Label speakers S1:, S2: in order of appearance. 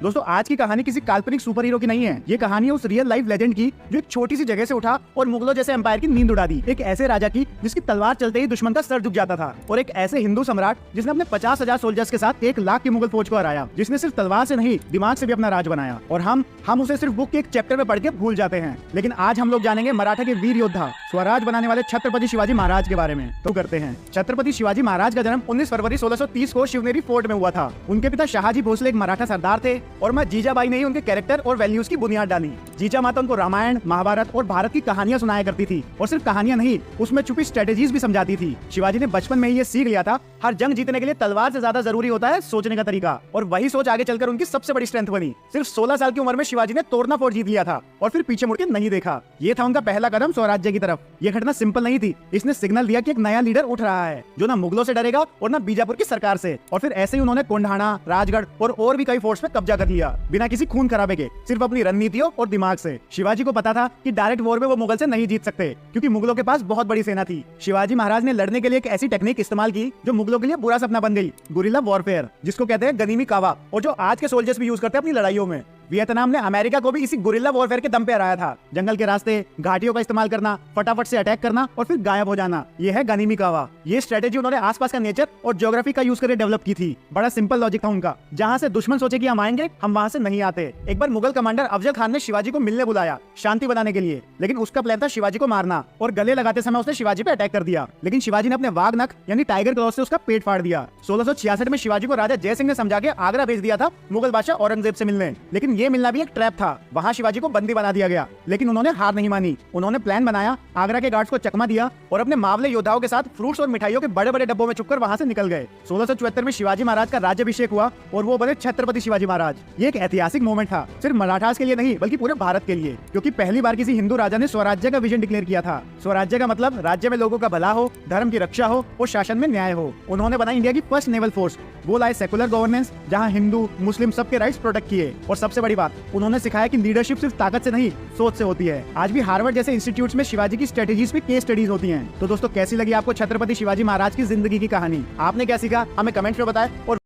S1: दोस्तों आज की कहानी किसी काल्पनिक सुपर हीरो की नहीं है। ये कहानी है उस रियल लाइफ लेजेंड की जो एक छोटी सी जगह से उठा और मुगलों जैसे एम्पायर की नींद उड़ा दी। एक ऐसे राजा की जिसकी तलवार चलते ही दुश्मन का सर झुक जाता था, और एक ऐसे हिंदू सम्राट जिसने अपने 50,000 सोल्जर्स के साथ 1 लाख की मुगल फौज को हराया, जिसने सिर्फ तलवार से नहीं दिमाग से भी अपना राज बनाया। और हम उसे सिर्फ बुक के एक चैप्टर में पढ़ के भूल जाते हैं। लेकिन आज हम लोग जानेंगे मराठा के वीर योद्धा स्वराज बनाने वाले छत्रपति शिवाजी महाराज के बारे में। तो करते हैं। छत्रपति शिवाजी महाराज का जन्म 19 फरवरी 1630 को शिवनेरी फोर्ट में हुआ था। उनके पिता शाहजी भोसले एक मराठा सरदार थे और मां जीजाबाई ने ही उनके कैरेक्टर और वैल्यूज की बुनियाद डाली। जीजा माता उनको रामायण, महाभारत और भारत की कहानियां सुनाया करती थी, और सिर्फ कहानियां नहीं, उसमें छुपी स्ट्रेटेजीज भी समझाती थी। शिवाजी ने बचपन में ही ये सीख लिया था, हर जंग जीतने के लिए तलवार से ज्यादा जरूरी होता है सोचने का तरीका, और वही सोच आगे चलकर उनकी सबसे बड़ी स्ट्रेंथ बनी। सिर्फ 16 साल की उम्र में शिवाजी ने तोरना फोर्ट जीत लिया था और फिर पीछे मुड़ के नहीं देखा। ये था उनका पहला कदम स्वराज्य की तरफ। ये घटना सिंपल नहीं थी, इसने सिग्नल दिया कि एक नया लीडर उठ रहा है जो ना मुगलों से डरेगा और ना बीजापुर की सरकार से। और फिर ऐसे ही उन्होंने कोंढाणा, राजगढ़ और भी कई फोर्ट्स पे कब्जा कर लिया, बिना किसी खून खराबे के, सिर्फ अपनी रणनीतियों और दिमाग से। शिवाजी को पता था कि डायरेक्ट वॉर में वो मुगल से नहीं जीत सकते, क्योंकि मुगलों के पास बहुत बड़ी सेना थी। शिवाजी महाराज ने लड़ने के लिए एक ऐसी टेक्निक इस्तेमाल की जो मुगलों के लिए बुरा सपना बन गई, गुरिल्ला वॉरफेयर, जिसको कहते हैं गनीमी कावा, और जो आज के सोल्जर्स भी यूज करते हैं अपनी लड़ाइयों में। वियतनाम ने अमेरिका को भी इसी गुरिल्ला वॉरफेयर के दम पे हराया था। जंगल के रास्ते, घाटियों का इस्तेमाल करना, फटाफट से अटैक करना और फिर गायब हो जाना, ये है गनीमी कावा। ये स्ट्रेटेजी उन्होंने आसपास का नेचर और ज्योग्राफी का यूज करके डेवलप की थी। बड़ा सिंपल लॉजिक था उनका, जहां से दुश्मन सोचे कि हम आएंगे, हम वहां से नहीं आते। एक बार मुगल कमांडर अफजल खान ने शिवाजी को मिलने बुलाया शांति बनाने के लिए, लेकिन उसका प्लान था शिवाजी को मारना, और गले लगाते समय उसने शिवाजी पे अटैक कर दिया। लेकिन शिवाजी ने अपने वाघ नख यानी टाइगर क्लॉ से उसका पेट फाड़ दिया। 1666 में शिवाजी को राजा जय सिंह ने समझा के आगरा भेज दिया था मुगल बादशाह औरंगजेब से मिलने, लेकिन ये मिलना भी एक ट्रैप था। वहां शिवाजी को बंदी बना दिया गया, लेकिन उन्होंने हार नहीं मानी। उन्होंने प्लान बनाया, आगरा के गार्ड्स को चकमा दिया और अपने मावले योद्धाओं के साथ फ्रूट्स और मिठाइयों के बड़े बड़े डब्बों में छुपकर वहां से निकल गए। 1674 में शिवाजी महाराज का राज्याभिषेक हुआ और वो बने छत्रपति शिवाजी महाराज। ये एक ऐतिहासिक मोमेंट था, सिर्फ मराठास के लिए नहीं बल्कि पूरे भारत के लिए, क्योंकि पहली बार किसी हिंदू राजा ने स्वराज्य का विजन डिक्लेयर किया था। स्वराज्य का मतलब राज्य में लोगों का भला हो, धर्म की रक्षा हो और शासन में न्याय हो। उन्होंने बनाई इंडिया की फर्स्ट नेवल फोर्स। वो लाए सेकुलर गवर्नेंस, जहां हिंदू मुस्लिम सबके राइट्स प्रोटेक्ट किए, और सबसे बड़ी बात, उन्होंने सिखाया कि लीडरशिप सिर्फ ताकत से नहीं, सोच से होती है। आज भी हार्वर्ड जैसे इंस्टीट्यूट्स में शिवाजी की स्ट्रेटेजीज पे केस स्टडीज होती हैं। तो दोस्तों कैसी लगी आपको छत्रपति शिवाजी महाराज की जिंदगी की कहानी? आपने क्या सीखा हमें कमेंट्स में बताएं। और